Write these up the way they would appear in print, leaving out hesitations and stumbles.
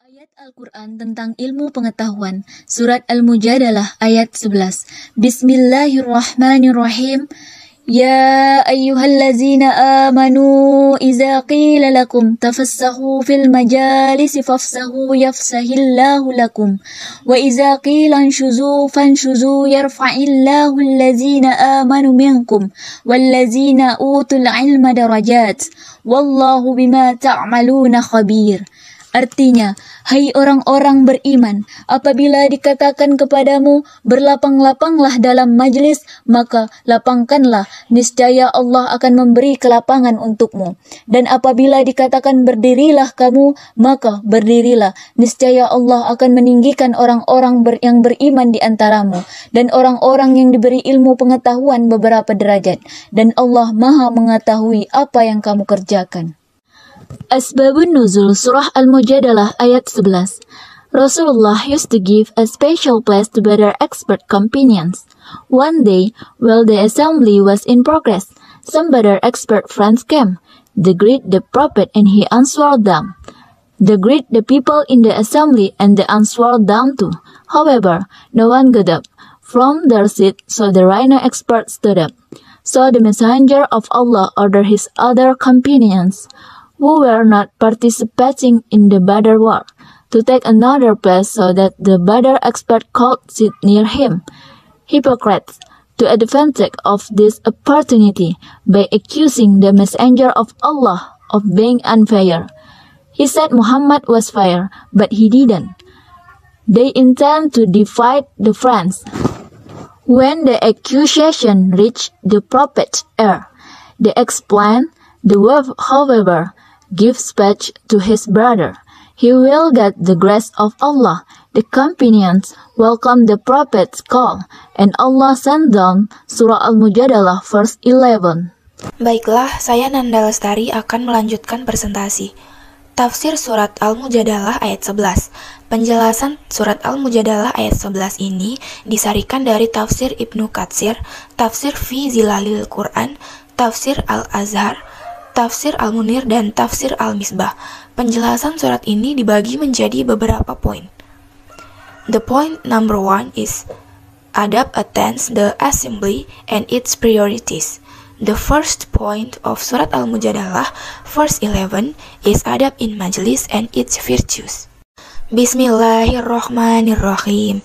Ayat Al-Quran tentang ilmu pengetahuan, Surat Al-Mujadalah ayat 11. Bismillahirrahmanirrahim. Ya ayyuhallazina amanu iza qila lakum tafassahu fil majalisi fafsahu yafsahillahu lakum wa iza qila anshuzu fanshuzu yarfa'illahu allazina amanu minkum wallazina utul ilma darajat wallahu bima ta'maluna khabir. Artinya, hai orang-orang beriman, apabila dikatakan kepadamu, berlapang-lapanglah dalam majlis, maka lapangkanlah, niscaya Allah akan memberi kelapangan untukmu. Dan apabila dikatakan berdirilah kamu, maka berdirilah, niscaya Allah akan meninggikan orang-orang yang beriman di antaramu, dan orang-orang yang diberi ilmu pengetahuan beberapa derajat. Dan Allah Maha mengetahui apa yang kamu kerjakan. Asbabun Nuzul Surah Al-Mujadalah ayat 11. Rasulullah used to give a special place to better expert companions. One day, while the assembly was in progress, some better expert friends came. They greet the Prophet and he answered them. They greet the people in the assembly and they answered them too. However, no one got up from their seat, so the rhino expert stood up. So the messenger of Allah ordered his other companions, who were not participating in the Badr war, to take another place so that the Badr expert could sit near him. Hypocrites took advantage of this opportunity by accusing the messenger of Allah of being unfair. He said Muhammad was fair, but he didn't. They intend to divide the friends. When the accusation reached the Prophet's ear, they explained the word, however, give speech to his brother. He will get the grace of Allah. The companions welcomed the Prophet's call, and Allah sent down Surah Al-Mujadalah verse 11. Baiklah, saya Nanda Lestari akan melanjutkan presentasi. Tafsir Surat Al-Mujadalah ayat 11. Penjelasan Surat Al-Mujadalah ayat 11 ini disarikan dari Tafsir Ibnu Katsir, Tafsir Fi Zilalil Quran, Tafsir Al-Azhar, Tafsir Al-Munir, dan Tafsir Al-Misbah. Penjelasan surat ini dibagi menjadi beberapa poin. The point number 1 is Adab attends the assembly and its priorities. The first point of Surat Al-Mujadalah, verse 11, is Adab in Majlis and its virtues. Bismillahirrahmanirrahim.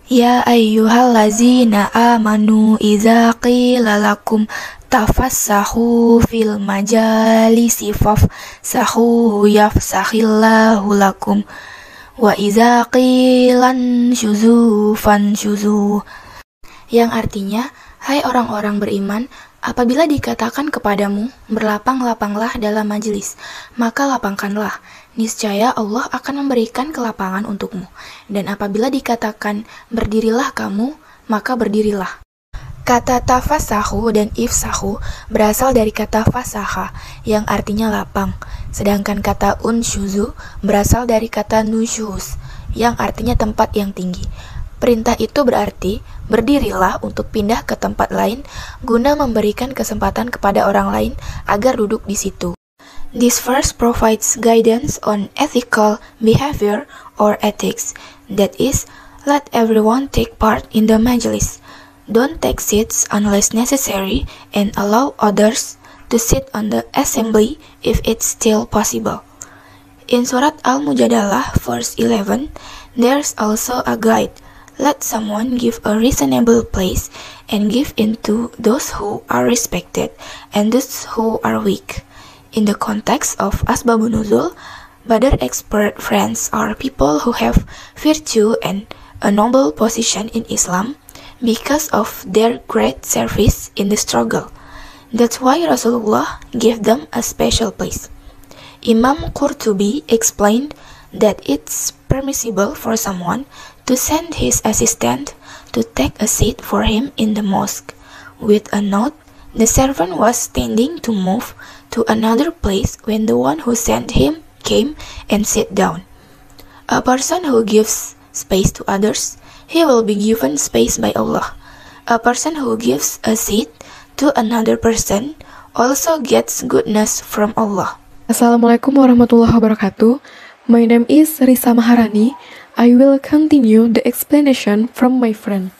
Ya ayyuhallazina amanu iza qila lakum tafassahu fil majalisi fafsahu yafsahillahu lakum wa iza qilan syuzu fanshuzu, yang artinya, hai orang-orang beriman, apabila dikatakan kepadamu berlapang-lapanglah dalam majelis, maka lapangkanlah, niscaya Allah akan memberikan kelapangan untukmu. Dan apabila dikatakan berdirilah kamu, maka berdirilah. Kata tafassahu dan ifsahu berasal dari kata fasaha yang artinya lapang, sedangkan kata unshuzu berasal dari kata nushuz yang artinya tempat yang tinggi. Perintah itu berarti berdirilah untuk pindah ke tempat lain guna memberikan kesempatan kepada orang lain agar duduk di situ. This verse provides guidance on ethical behavior or ethics, that is, let everyone take part in the majlis. Don't take seats unless necessary and allow others to sit on the assembly if it's still possible. In Surat Al-Mujadalah, verse 11, there's also a guide. Let someone give a reasonable place and give in to those who are respected and those who are weak. In the context of Asbabun Nuzul, Badr expert friends are people who have virtue and a noble position in Islam because of their great service in the struggle. That's why Rasulullah gave them a special place. Imam Qurtubi explained that it's permissible for someone to send his assistant to take a seat for him in the mosque. With a note, the servant was standing to move to another place when the one who sent him came and sat down. A person who gives space to others, he will be given space by Allah. A person who gives a seat to another person also gets goodness from Allah. Assalamualaikum warahmatullahi wabarakatuh. My name is Risa Maharani. I will continue the explanation from my friend.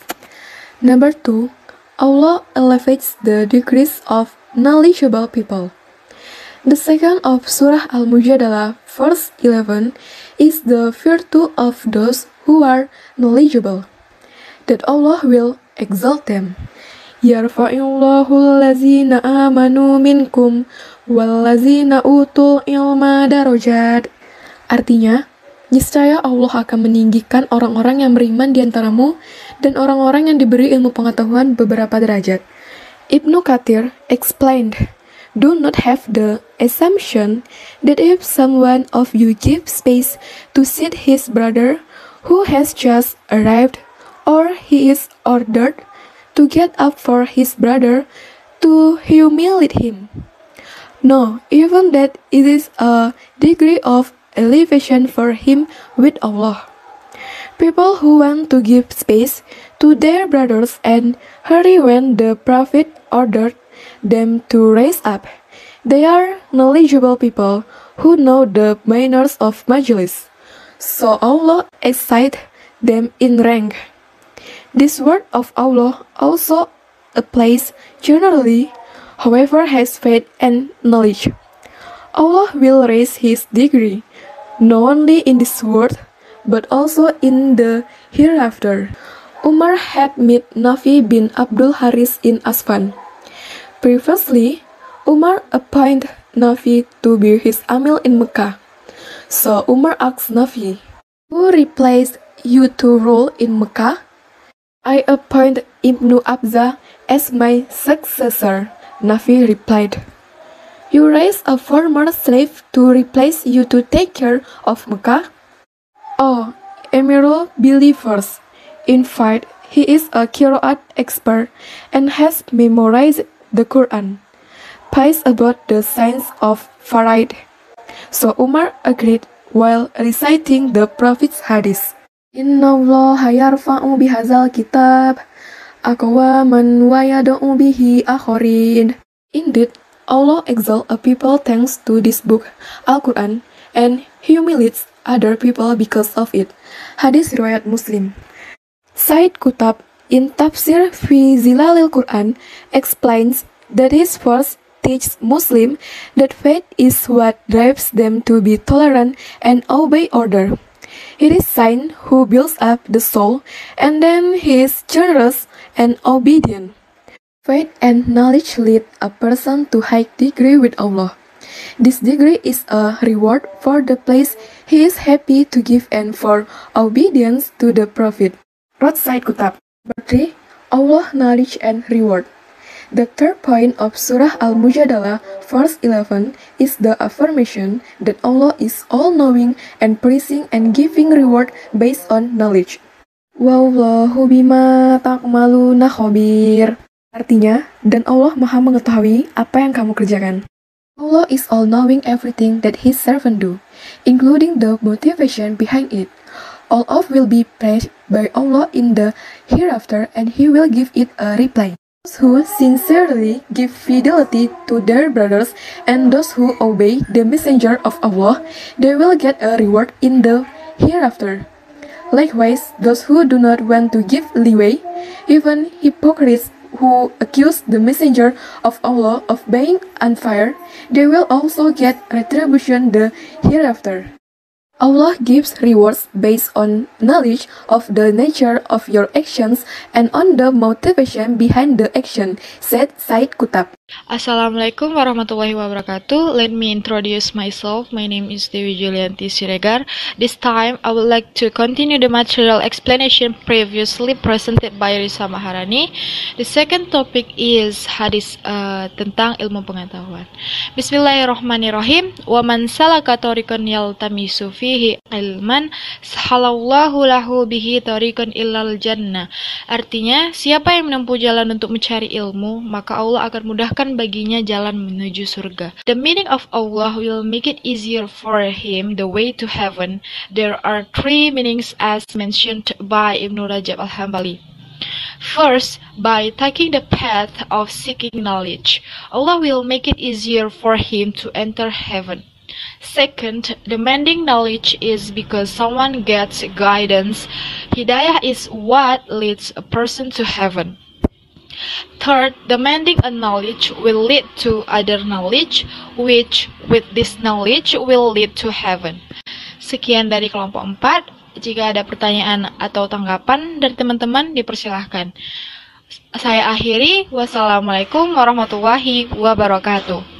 Number 2, Allah elevates the degrees of knowledgeable people. The second of Surah Al-Mujadalah, verse 11, is the virtue of those who are knowledgeable, that Allah will exalt them. Yarfa'illahu allazina amanu minkum wallazina utul ilma darajat. Artinya, niscaya Allah akan meninggikan orang-orang yang beriman di antaramu dan orang-orang yang diberi ilmu pengetahuan beberapa derajat. Ibnu Katsir explained, do not have the assumption that if someone of you gives space to seat his brother who has just arrived, or he is ordered to get up for his brother, to humiliate him. No, even that it is a degree of elevation for him with Allah. People who want to give space to their brothers and hurry when the Prophet ordered them to raise up. They are knowledgeable people who know the manners of majlis. So Allah excites them in rank. This word of Allah also applies generally, whoever has faith and knowledge. Allah will raise his degree, not only in this world, but also in the hereafter. Umar had met Nafi bin Abdul Haris in Asfan. Previously, Umar appointed Nafi to be his amil in Mecca. So Umar asked Nafi, who replaced you to rule in Mecca? I appoint Ibnu Abza as my successor, Nafi replied. You raise a former slave to replace you to take care of Mecca? Oh, Emirul believers. In fact, he is a Qiraat expert and has memorized the Quran. Pies about the science of Faraid. So Umar agreed while reciting the Prophet's hadith. Inna Allah yarfa'u bihazal kitab aqwaman wa yad'u bihi akharin. Indeed, Allah exalts a people thanks to this book, Al-Quran, and humiliates other people because of it. Hadis riwayat Muslim. Said Qutb in Tafsir fi Zilalil Quran explains that his verse teaches Muslims that faith is what drives them to be tolerant and obey order. It is Saint who builds up the soul, and then he is generous and obedient. Faith and knowledge lead a person to high degree with Allah. This degree is a reward for the place he is happy to give and for obedience to the Prophet. Wrote Said Qutb. 3. Allah, knowledge and reward. The third point of Surah Al-Mujadalah, verse 11, is the affirmation that Allah is all-knowing and praising and giving reward based on knowledge. Wallahu bima ta'maluna khabir. Artinya, dan Allah maha mengetahui apa yang kamu kerjakan. Allah is all-knowing everything that His servant do, including the motivation behind it. All of will be praised by Allah in the hereafter, and He will give it a reply. Those who sincerely give fidelity to their brothers and those who obey the messenger of Allah, they will get a reward in the hereafter. Likewise, those who do not want to give leeway, even hypocrites who accuse the messenger of Allah of being unfair, they will also get retribution the hereafter. Allah gives rewards based on knowledge of the nature of your actions and on the motivation behind the action, said Said Qutb. Assalamualaikum warahmatullahi wabarakatuh. Let me introduce myself. My name is Dewi Julianti Siregar. This time, I would like to continue the material explanation previously presented by Risa Maharani. The second topic is hadis tentang ilmu pengetahuan. Bismillahirrahmanirrahim. Wa man salaka tariqan yaltamisu fihi ilman sahalallahu lahu bihi tariqan illal jannah. Artinya, siapa yang menempuh jalan untuk mencari ilmu, maka Allah akan mudahkan baginya jalan menuju surga. The meaning of Allah will make it easier for him the way to heaven. There are three meanings as mentioned by Ibnu Rajab al-Hambali. First, by taking the path of seeking knowledge, Allah will make it easier for him to enter heaven. Second, demanding knowledge is because someone gets guidance. Hidayah is what leads a person to heaven. Third, demanding a knowledge will lead to other knowledge, which with this knowledge will lead to heaven. Sekian dari kelompok 4. Jika ada pertanyaan atau tanggapan dari teman-teman, dipersilahkan. Saya akhiri. Wassalamualaikum warahmatullahi wabarakatuh.